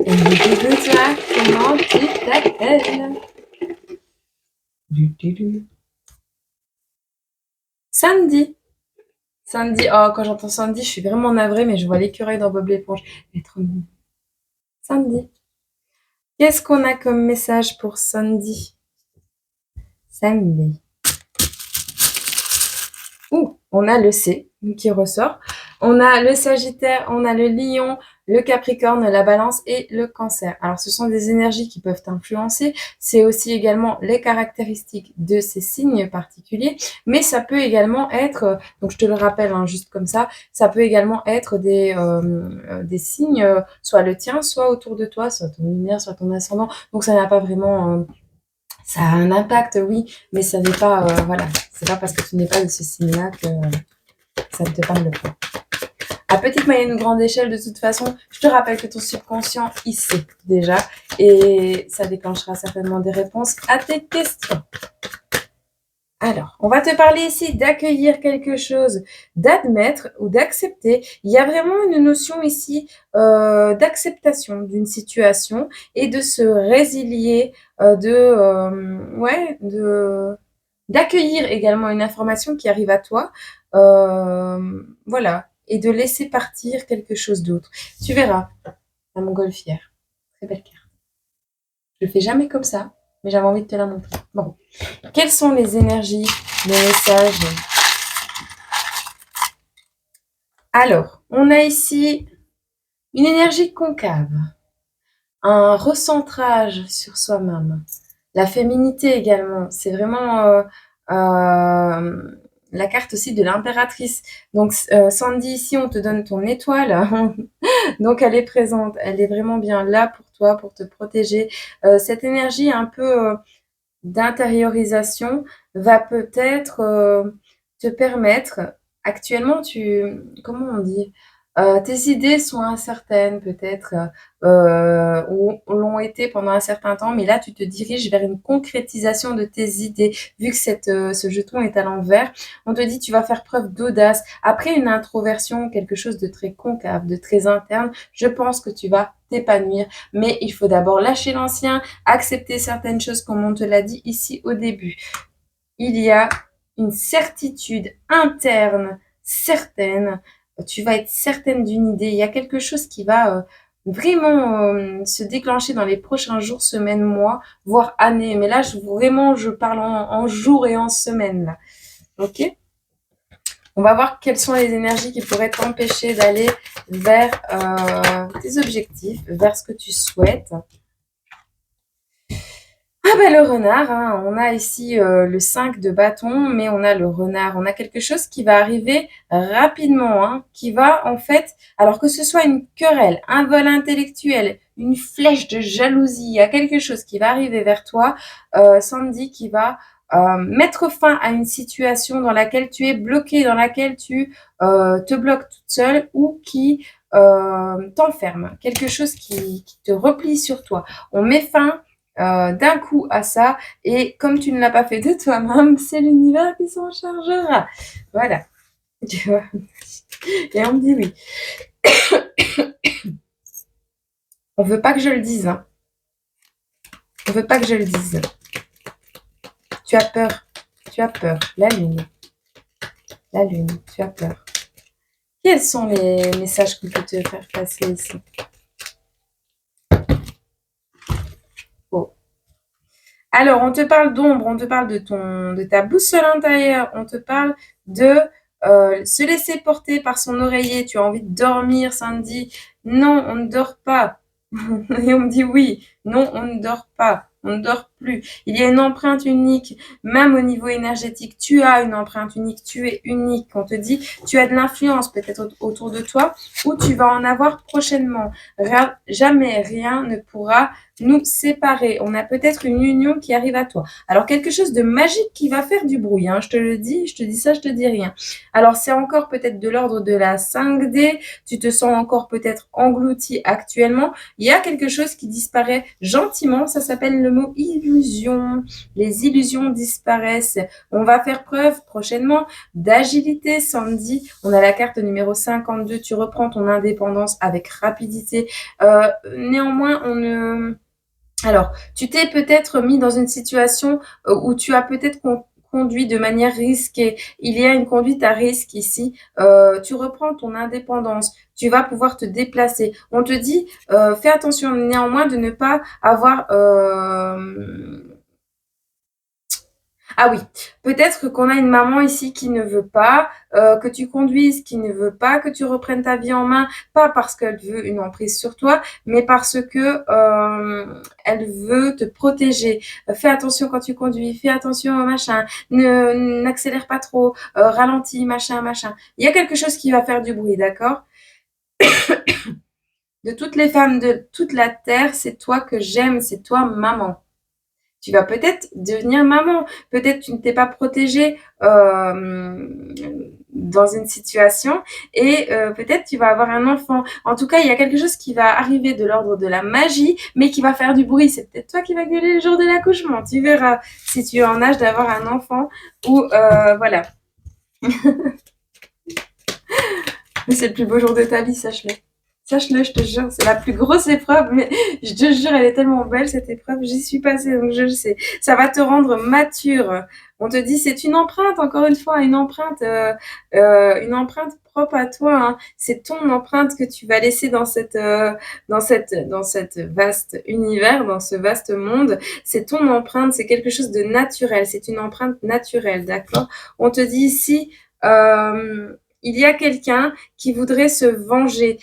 Et toi, comment tu t'appelles? Sandy. Sandy. Oh, quand j'entends Sandy, je suis vraiment navrée, mais je vois l'écureuil dans Bob l'éponge. Elle est trop mignonne. Sandy. Qu'est-ce qu'on a comme message pour Sandy? Sandy. Ouh, on a le C qui ressort. On a le Sagittaire, on a le Lion, le Capricorne, la Balance et le Cancer. Alors, ce sont des énergies qui peuvent influencer. C'est aussi également les caractéristiques de ces signes particuliers. Mais ça peut également être, donc je te le rappelle hein, juste comme ça peut également être des signes, soit le tien, soit autour de toi, soit ton lumière, soit ton ascendant. Donc, ça n'a pas vraiment... ça a un impact, oui, mais ça n'est pas, voilà, c'est pas parce que tu n'es pas de ce signe-là que ça ne te parle pas. À petite, moyenne ou grande échelle, de toute façon, je te rappelle que ton subconscient, il sait déjà, et ça déclenchera certainement des réponses à tes questions. Alors, on va te parler ici d'accueillir quelque chose, d'admettre ou d'accepter. Il y a vraiment une notion ici d'acceptation d'une situation et de se résilier, d'accueillir également une information qui arrive à toi, voilà, et de laisser partir quelque chose d'autre. Tu verras, la montgolfière, très belle carte. Je le fais jamais comme ça, mais j'avais envie de te la montrer. Bon, quelles sont les énergies, les messages? Alors, on a ici une énergie concave, un recentrage sur soi-même, la féminité également. C'est vraiment la carte aussi de l'impératrice. Donc, Sandy, ici, on te donne ton étoile. Donc, elle est présente. Elle est vraiment bien là pour toi, pour te protéger. Cette énergie un peu d'intériorisation va peut-être te permettre, actuellement, comment on dit, tes idées sont incertaines peut-être, ou l'ont été pendant un certain temps, mais là tu te diriges vers une concrétisation de tes idées. Vu que ce jeton est à l'envers, on te dit tu vas faire preuve d'audace. Après une introversion, quelque chose de très concave, de très interne, je pense que tu vas t'épanouir, mais il faut d'abord lâcher l'ancien, accepter certaines choses comme on te l'a dit ici au début. Il y a une certitude interne certaine, tu vas être certaine d'une idée, il y a quelque chose qui va vraiment se déclencher dans les prochains jours, semaines, mois, voire années. Mais là, je parle en jours et en semaines. Là. Ok. On va voir quelles sont les énergies qui pourraient t'empêcher d'aller vers tes objectifs, vers ce que tu souhaites. Ah ben le renard, hein. On a ici le 5 de bâton, mais on a le renard. On a quelque chose qui va arriver rapidement, hein, qui va en fait, alors que ce soit une querelle, un vol intellectuel, une flèche de jalousie, il y a quelque chose qui va arriver vers toi, Sandy, qui va mettre fin à une situation dans laquelle tu es bloqué, dans laquelle tu te bloques toute seule ou qui t'enferme. Quelque chose qui te replie sur toi. On met fin d'un coup à ça, et comme tu ne l'as pas fait de toi-même, c'est l'univers qui s'en chargera. Voilà. Tu vois. Et on me dit oui. On veut pas que je le dise. Hein. On veut pas que je le dise. Tu as peur. Tu as peur. La lune. La lune. Tu as peur. Quels sont les messages qu'on peut te faire passer ici? Oh. Alors, on te parle d'ombre, on te parle de ta boussole intérieure, on te parle de se laisser porter par son oreiller. Tu as envie de dormir, Sandy. Non, on ne dort pas. Et on me dit oui. Non, on ne dort pas. On ne dort plus. Il y a une empreinte unique, même au niveau énergétique. Tu as une empreinte unique, tu es unique. On te dit, tu as de l'influence peut-être autour de toi, ou tu vas en avoir prochainement. Jamais rien ne pourra nous séparer. On a peut-être une union qui arrive à toi. Alors, quelque chose de magique qui va faire du bruit. Hein. Je te le dis, je te dis ça, je te dis rien. Alors, c'est encore peut-être de l'ordre de la 5D. Tu te sens encore peut-être englouti actuellement. Il y a quelque chose qui disparaît gentiment. Ça s'appelle le mot les illusions disparaissent. On va faire preuve prochainement d'agilité, Sandy. On a la carte numéro 52, tu reprends ton indépendance avec rapidité. Néanmoins, on ne... Alors, tu t'es peut-être mis dans une situation où tu as peut-être conduit de manière risquée. Il y a une conduite à risque ici. Tu reprends ton indépendance. Tu vas pouvoir te déplacer. On te dit, fais attention néanmoins de ne pas avoir ah oui, peut-être qu'on a une maman ici qui ne veut pas que tu conduises, qui ne veut pas que tu reprennes ta vie en main, pas parce qu'elle veut une emprise sur toi, mais parce que elle veut te protéger. Fais attention quand tu conduis, fais attention machin, n'accélère pas trop, ralentis, machin, machin. Il y a quelque chose qui va faire du bruit, d'accord? De toutes les femmes de toute la terre, c'est toi que j'aime, c'est toi maman. Tu vas peut-être devenir maman. Peut-être tu ne t'es pas protégée dans une situation et peut-être tu vas avoir un enfant. En tout cas, il y a quelque chose qui va arriver de l'ordre de la magie, mais qui va faire du bruit. C'est peut-être toi qui vas gueuler le jour de l'accouchement. Tu verras si tu es en âge d'avoir un enfant ou voilà. Mais c'est le plus beau jour de ta vie, sache-le. Sache-le, je te jure, c'est la plus grosse épreuve, mais je te jure, elle est tellement belle cette épreuve, j'y suis passée, donc je le sais. Ça va te rendre mature. On te dit, c'est une empreinte, encore une fois, une empreinte propre à toi. Hein. C'est ton empreinte que tu vas laisser dans cette vaste univers, dans ce vaste monde. C'est ton empreinte, c'est quelque chose de naturel, c'est une empreinte naturelle, d'accord? On te dit ici, il y a quelqu'un qui voudrait se venger.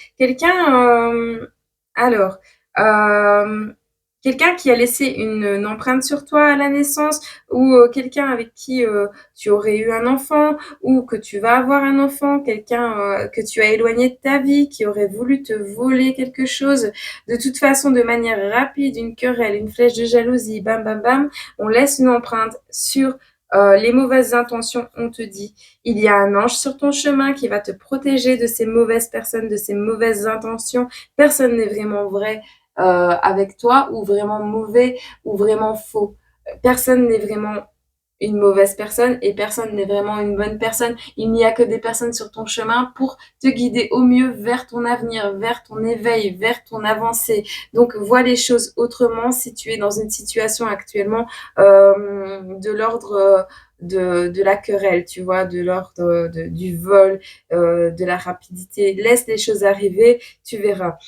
Alors, euh, quelqu'un qui a laissé une empreinte sur toi à la naissance, ou quelqu'un avec qui tu aurais eu un enfant, ou que tu vas avoir un enfant, quelqu'un que tu as éloigné de ta vie, qui aurait voulu te voler quelque chose. De toute façon, de manière rapide, une querelle, une flèche de jalousie, bam, bam, bam, on laisse une empreinte sur les mauvaises intentions, on te dit. Il y a un ange sur ton chemin qui va te protéger de ces mauvaises personnes, de ces mauvaises intentions. Personne n'est vraiment vrai avec toi, ou vraiment mauvais, ou vraiment faux. Personne n'est vraiment une mauvaise personne et personne n'est vraiment une bonne personne. Il n'y a que des personnes sur ton chemin pour te guider au mieux vers ton avenir, vers ton éveil, vers ton avancée. Donc vois les choses autrement si tu es dans une situation actuellement de l'ordre de la querelle, tu vois, de l'ordre du vol, de la rapidité. Laisse les choses arriver, tu verras.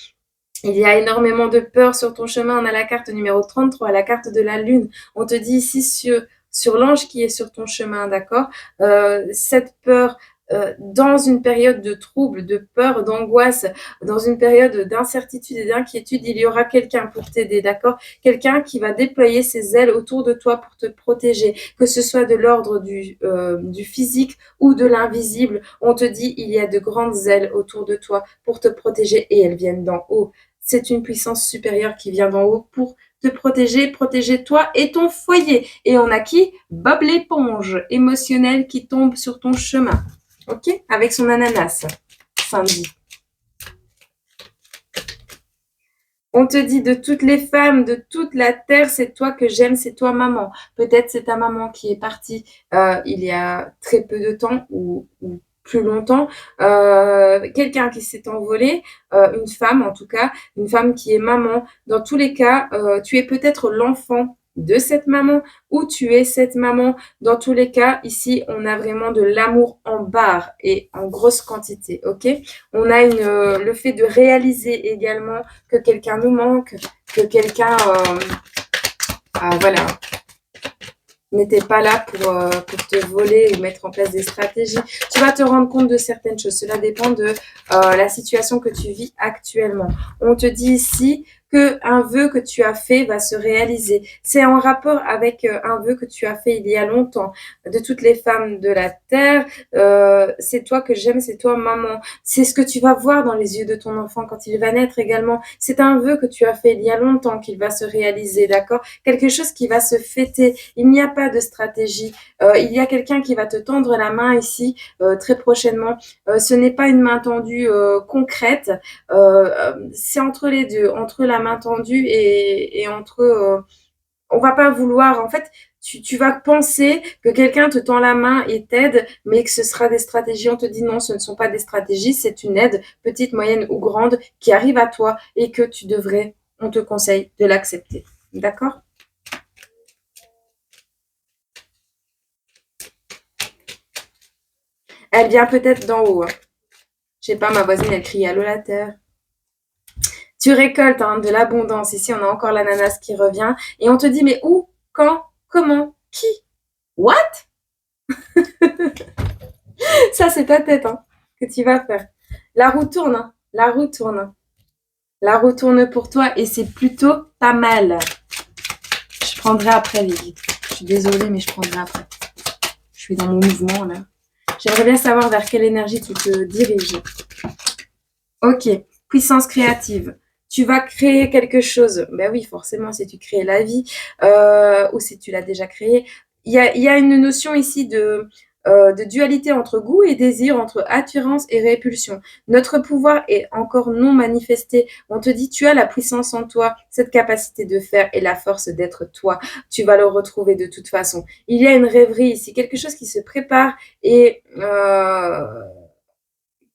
Il y a énormément de peur sur ton chemin. On a la carte numéro 33, la carte de la lune. On te dit ici sur l'ange qui est sur ton chemin, d'accord? Cette peur dans une période de trouble, de peur, d'angoisse, dans une période d'incertitude et d'inquiétude, il y aura quelqu'un pour t'aider, d'accord? Quelqu'un qui va déployer ses ailes autour de toi pour te protéger, que ce soit de l'ordre du physique ou de l'invisible. On te dit, il y a de grandes ailes autour de toi pour te protéger et elles viennent d'en haut. C'est une puissance supérieure qui vient d'en haut pour te protéger, protéger toi et ton foyer. Et on a qui? Bob l'éponge émotionnelle qui tombe sur ton chemin. Ok? Avec son ananas. Samedi. On te dit de toutes les femmes, de toute la terre, c'est toi que j'aime, c'est toi maman. Peut-être c'est ta maman qui est partie il y a très peu de temps ou plus longtemps. Quelqu'un qui s'est envolé, une femme en tout cas, une femme qui est maman. Dans tous les cas, tu es peut-être l'enfant de cette maman ou tu es cette maman. Dans tous les cas, ici, on a vraiment de l'amour en barre et en grosse quantité, ok? On a le fait de réaliser également que quelqu'un nous manque, que quelqu'un, voilà, n'était pas là pour te voler ou mettre en place des stratégies. Tu vas te rendre compte de certaines choses. Cela dépend de la situation que tu vis actuellement. On te dit ici qu'un vœu que tu as fait va se réaliser. C'est en rapport avec un vœu que tu as fait il y a longtemps. De toutes les femmes de la terre, c'est toi que j'aime, c'est toi maman. C'est ce que tu vas voir dans les yeux de ton enfant quand il va naître également. C'est un vœu que tu as fait il y a longtemps qu'il va se réaliser, d'accord? Quelque chose qui va se fêter. Il n'y a pas de stratégie. Il y a quelqu'un qui va te tendre la main ici très prochainement. Ce n'est pas une main tendue concrète. C'est entre les deux, entre la main tendue et on va pas vouloir, en fait, tu vas penser que quelqu'un te tend la main et t'aide, mais que ce sera des stratégies. On te dit non, ce ne sont pas des stratégies, c'est une aide, petite, moyenne ou grande, qui arrive à toi et que tu devrais, on te conseille de l'accepter. D'accord? Elle vient peut-être d'en haut, hein. Je sais pas, ma voisine, elle crie allô la terre. Tu récoltes hein, de l'abondance. Ici, on a encore l'ananas qui revient. Et on te dit, mais où, quand, comment, qui, what? Ça, c'est ta tête hein, que tu vas faire. La roue tourne, hein. La roue tourne. La roue tourne pour toi et c'est plutôt pas mal. Je prendrai après les guides. Je suis désolée, mais je prendrai après. Je suis dans mon mouvement là. J'aimerais bien savoir vers quelle énergie tu te diriges. Ok, puissance créative. Tu vas créer quelque chose. Ben oui, forcément, si tu crées la vie ou si tu l'as déjà créé. Il y a une notion ici de dualité entre goût et désir, entre attirance et répulsion. Notre pouvoir est encore non manifesté. On te dit, tu as la puissance en toi, cette capacité de faire et la force d'être toi. Tu vas le retrouver de toute façon. Il y a une rêverie ici, quelque chose qui se prépare et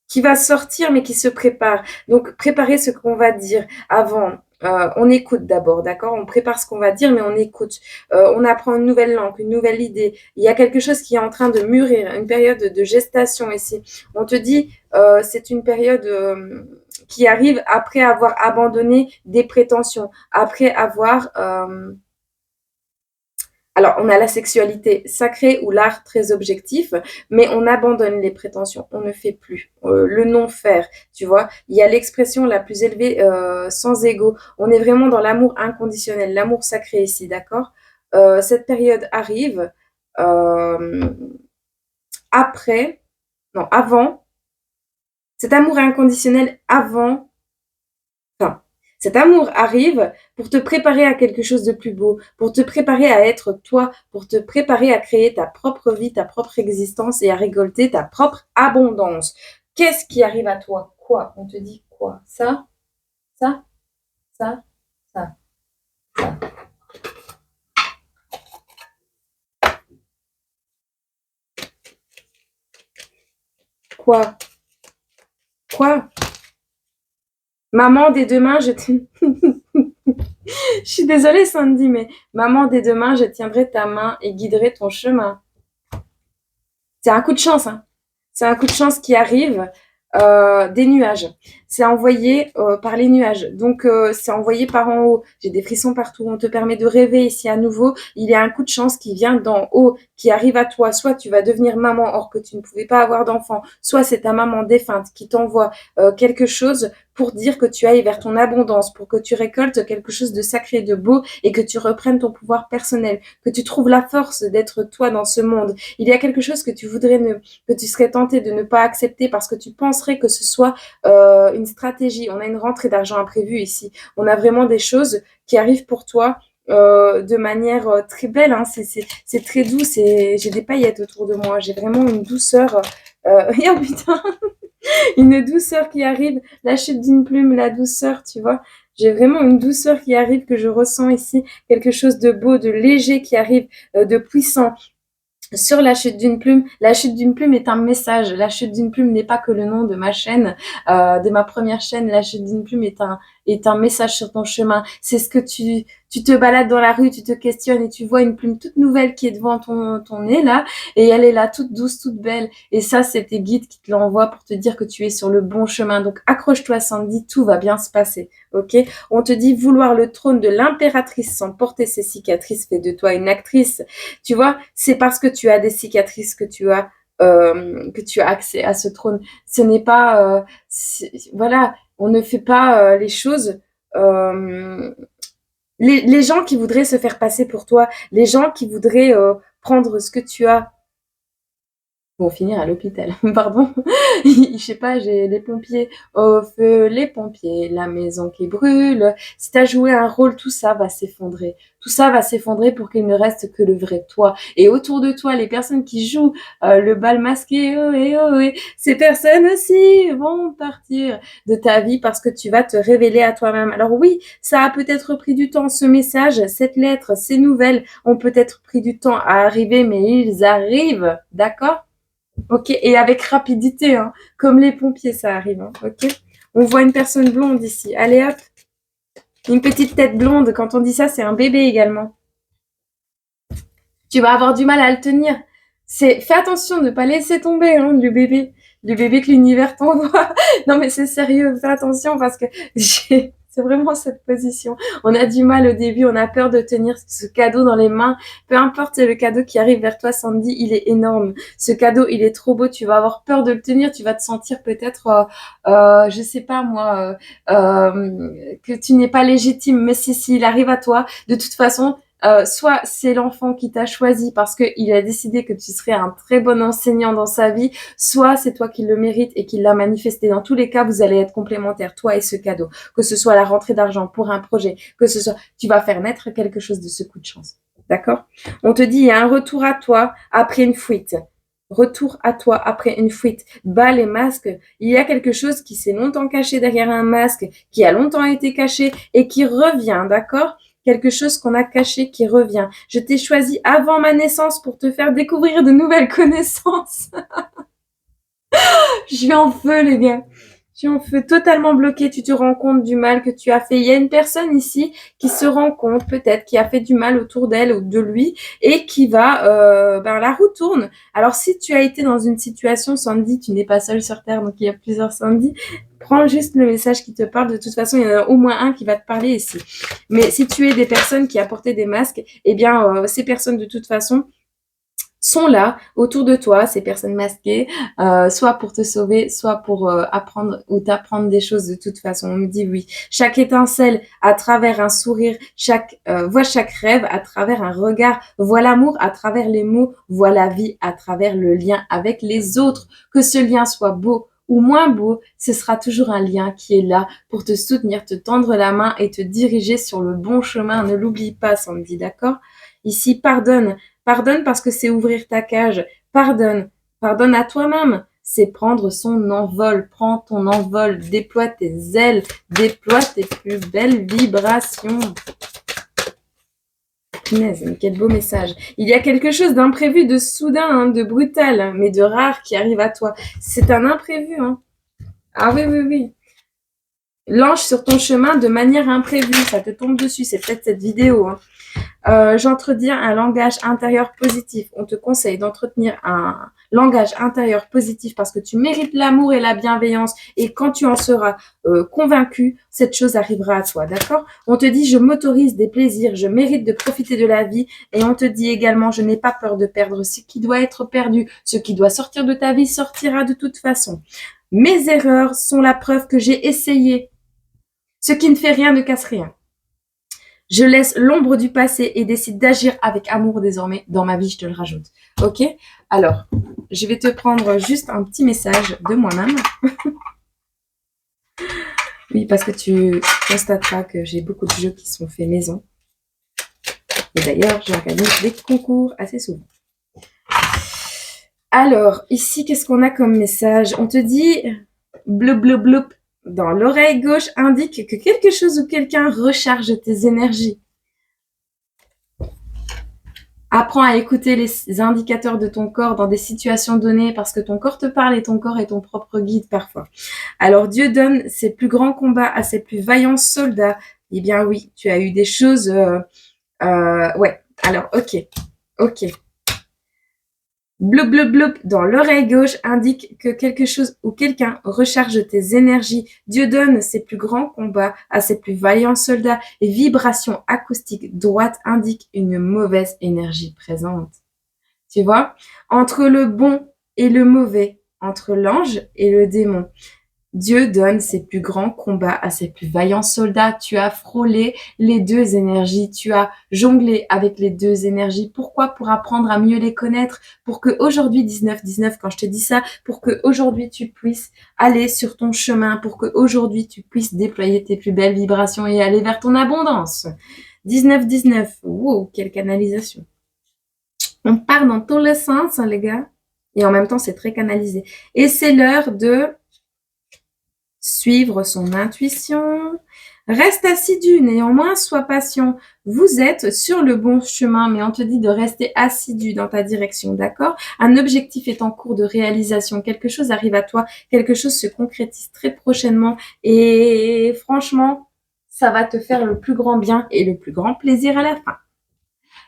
qui va sortir mais qui se prépare. Donc préparer ce qu'on va dire avant. On écoute d'abord, d'accord? On prépare ce qu'on va dire, mais on écoute. On apprend une nouvelle langue, une nouvelle idée. Il y a quelque chose qui est en train de mûrir, une période de gestation ici. On te dit, c'est une période qui arrive après avoir abandonné des prétentions, après avoir alors, on a la sexualité sacrée ou l'art très objectif, mais on abandonne les prétentions, on ne fait plus. Le non-faire, tu vois. Il y a l'expression la plus élevée sans ego. On est vraiment dans l'amour inconditionnel, l'amour sacré ici, d'accord. Cette période arrive euh, après, non, avant, cet amour inconditionnel avant. Enfin, cet amour arrive pour te préparer à quelque chose de plus beau, pour te préparer à être toi, pour te préparer à créer ta propre vie, ta propre existence et à récolter ta propre abondance. Qu'est-ce qui arrive à toi? Quoi? On te dit quoi? Ça, ça, ça. Quoi? Quoi? Maman, dès demain, je te... Je suis désolée, Sandy, mais maman, dès demain, je tiendrai ta main et guiderai ton chemin. C'est un coup de chance, hein. C'est un coup de chance qui arrive des nuages. C'est envoyé par les nuages. Donc, c'est envoyé par en haut. J'ai des frissons partout. On te permet de rêver ici à nouveau. Il y a un coup de chance qui vient d'en haut, qui arrive à toi. Soit tu vas devenir maman, or que tu ne pouvais pas avoir d'enfant. Soit c'est ta maman défunte qui t'envoie quelque chose pour dire que tu ailles vers ton abondance, pour que tu récoltes quelque chose de sacré, de beau, et que tu reprennes ton pouvoir personnel, que tu trouves la force d'être toi dans ce monde. Il y a quelque chose que tu voudrais que tu serais tenté de ne pas accepter parce que tu penserais que ce soit une stratégie. On a une rentrée d'argent imprévue ici. On a vraiment des choses qui arrivent pour toi de manière très belle. Hein. C'est très doux. J'ai des paillettes autour de moi. J'ai vraiment une douceur. Oh putain, une douceur qui arrive. La chute d'une plume, la douceur, tu vois. J'ai vraiment une douceur qui arrive que je ressens ici. Quelque chose de beau, de léger qui arrive, de puissant sur la chute d'une plume. La chute d'une plume est un message. La chute d'une plume n'est pas que le nom de ma chaîne, de ma première chaîne. La chute d'une plume est un message sur ton chemin. C'est ce que tu te balades dans la rue, tu te questionnes et tu vois une plume toute nouvelle qui est devant ton nez là, et elle est là toute douce, toute belle. Et ça, c'est tes guides qui te l'envoient pour te dire que tu es sur le bon chemin. Donc accroche-toi, Sandy, tout va bien se passer. Ok? On te dit vouloir le trône de l'impératrice sans porter ses cicatrices fait de toi une actrice. Tu vois, c'est parce que tu as des cicatrices que tu as accès à ce trône. Ce n'est pas, voilà, on ne fait pas les choses. Euh, les gens qui voudraient se faire passer pour toi, les gens qui voudraient prendre ce que tu as Vont finir à l'hôpital. Pardon. Je sais pas, j'ai les pompiers. Au feu, les pompiers, la maison qui brûle. Si t'as joué un rôle, tout ça va s'effondrer. Tout ça va s'effondrer pour qu'il ne reste que le vrai toi. Et autour de toi, les personnes qui jouent le bal masqué, ces personnes aussi vont partir de ta vie parce que tu vas te révéler à toi-même. Alors oui, ça a peut-être pris du temps. Ce message, cette lettre, ces nouvelles ont peut-être pris du temps à arriver, mais ils arrivent. D'accord? Ok, et avec rapidité, hein. Comme les pompiers, ça arrive, hein. Ok. On voit une personne blonde ici. Allez hop, une petite tête blonde. Quand on dit ça, c'est un bébé également. Tu vas avoir du mal à le tenir. Fais attention de ne pas laisser tomber, hein, le bébé que l'univers t'envoie. Non mais c'est sérieux, fais attention parce que c'est vraiment cette position. On a du mal au début, on a peur de tenir ce cadeau dans les mains. Peu importe le cadeau qui arrive vers toi, Sandy, il est énorme. Ce cadeau, il est trop beau. Tu vas avoir peur de le tenir. Tu vas te sentir peut-être, je sais pas moi, que tu n'es pas légitime. Mais si, il arrive à toi, de toute façon, soit c'est l'enfant qui t'a choisi parce qu'il a décidé que tu serais un très bon enseignant dans sa vie, soit c'est toi qui le mérites et qui l'a manifesté. Dans tous les cas, vous allez être complémentaires, toi et ce cadeau. Que ce soit la rentrée d'argent pour un projet, que ce soit, tu vas faire naître quelque chose de ce coup de chance. D'accord? On te dit, il y a un retour à toi après une fuite. Retour à toi après une fuite. Bas les masques. Il y a quelque chose qui s'est longtemps caché derrière un masque, qui a longtemps été caché et qui revient, d'accord? Quelque chose qu'on a caché qui revient. Je t'ai choisi avant ma naissance pour te faire découvrir de nouvelles connaissances. Je suis en feu, les gars. Je suis en feu, totalement bloqué. Tu te rends compte du mal que tu as fait. Il y a une personne ici qui se rend compte, peut-être, qui a fait du mal autour d'elle ou de lui et qui va, la roue tourne. Alors, si tu as été dans une situation, Sandy, tu n'es pas seule sur Terre, donc il y a plusieurs Sandy. Prends juste le message qui te parle. De toute façon, il y en a au moins un qui va te parler ici. Mais si tu es des personnes qui apportaient des masques, eh bien, ces personnes, de toute façon, sont là autour de toi, ces personnes masquées, soit pour te sauver, soit pour apprendre ou t'apprendre des choses de toute façon. On me dit oui. Chaque étincelle à travers un sourire, voit chaque rêve à travers un regard, voit l'amour à travers les mots, voit la vie à travers le lien avec les autres. Que ce lien soit beau ou moins beau, ce sera toujours un lien qui est là pour te soutenir, te tendre la main et te diriger sur le bon chemin. Ne l'oublie pas, Sandy, d'accord? Ici, pardonne. Pardonne parce que c'est ouvrir ta cage. Pardonne. Pardonne à toi-même. C'est prendre son envol. Prends ton envol. Déploie tes ailes. Déploie tes plus belles vibrations. Punaise, mais quel beau message. Il y a quelque chose d'imprévu, de soudain, hein, de brutal, mais de rare qui arrive à toi. C'est un imprévu, hein. Ah oui, oui, oui. L'ange sur ton chemin de manière imprévue. Ça te tombe dessus. C'est peut-être cette vidéo, hein. J'entretiens un langage intérieur positif. On te conseille d'entretenir un langage intérieur positif parce que tu mérites l'amour et la bienveillance et quand tu en seras convaincu, cette chose arrivera à toi, d'accord? On te dit je m'autorise des plaisirs, je mérite de profiter de la vie et on te dit également je n'ai pas peur de perdre ce qui doit être perdu, ce qui doit sortir de ta vie sortira de toute façon. Mes erreurs sont la preuve que j'ai essayé. Ce qui ne fait rien ne casse rien. Je laisse l'ombre du passé et décide d'agir avec amour désormais dans ma vie, je te le rajoute. Ok? Alors, je vais te prendre juste un petit message de moi-même. Oui, parce que tu constateras que j'ai beaucoup de jeux qui sont faits maison. Et d'ailleurs, j'organise des concours assez souvent. Alors, ici, qu'est-ce qu'on a comme message? On te dit bleu bleu bleu dans l'oreille gauche indique que quelque chose ou quelqu'un recharge tes énergies. Apprends à écouter les indicateurs de ton corps dans des situations données parce que ton corps te parle et ton corps est ton propre guide parfois. Alors Dieu donne ses plus grands combats à ses plus vaillants soldats. Eh bien oui, tu as eu des choses... ouais, alors ok. Bleu bleu bleu dans l'oreille gauche indique que quelque chose ou quelqu'un recharge tes énergies. Dieu donne ses plus grands combats à ses plus vaillants soldats. Et vibration acoustique droite indique une mauvaise énergie présente. Tu vois? Entre le bon et le mauvais, entre l'ange et le démon. Dieu donne ses plus grands combats à ses plus vaillants soldats. Tu as frôlé les deux énergies, tu as jonglé avec les deux énergies. Pourquoi? Pour apprendre à mieux les connaître, pour que aujourd'hui 19-19, quand je te dis ça, pour que aujourd'hui tu puisses aller sur ton chemin, pour que aujourd'hui tu puisses déployer tes plus belles vibrations et aller vers ton abondance. 19-19, wow, quelle canalisation. On part dans tous les sens, hein, les gars, et en même temps c'est très canalisé. Et c'est l'heure de suivre son intuition. Reste assidu, néanmoins, sois patient. Vous êtes sur le bon chemin, mais on te dit de rester assidu dans ta direction, d'accord? Un objectif est en cours de réalisation. Quelque chose arrive à toi, quelque chose se concrétise très prochainement et franchement, ça va te faire le plus grand bien et le plus grand plaisir à la fin.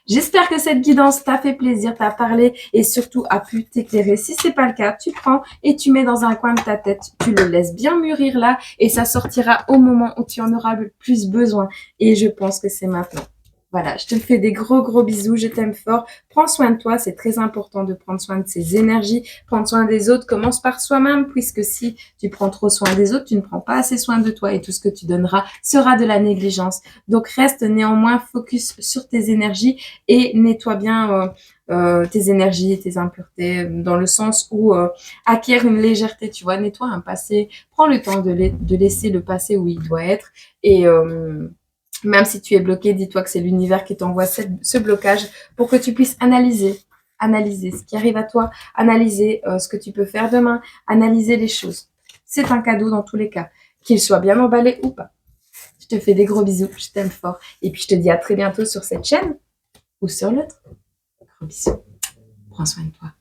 J'espère que cette guidance t'a fait plaisir, t'a parlé et surtout a pu t'éclairer. Si c'est pas le cas, tu prends et tu mets dans un coin de ta tête. Tu le laisses bien mûrir là et ça sortira au moment où tu en auras le plus besoin. Et je pense que c'est maintenant. Voilà, je te fais des gros gros bisous, je t'aime fort. Prends soin de toi, c'est très important de prendre soin de ses énergies. Prendre soin des autres commence par soi-même, puisque si tu prends trop soin des autres, tu ne prends pas assez soin de toi et tout ce que tu donneras sera de la négligence. Donc reste néanmoins focus sur tes énergies et nettoie bien tes énergies et tes impuretés dans le sens où acquiert une légèreté, tu vois, nettoie un passé, prends le temps de laisser le passé où il doit être et même si tu es bloqué, dis-toi que c'est l'univers qui t'envoie ce blocage pour que tu puisses analyser ce qui arrive à toi, analyser ce que tu peux faire demain, analyser les choses. C'est un cadeau dans tous les cas, qu'il soit bien emballé ou pas. Je te fais des gros bisous, je t'aime fort. Et puis je te dis à très bientôt sur cette chaîne ou sur l'autre. Gros bisous. Prends soin de toi.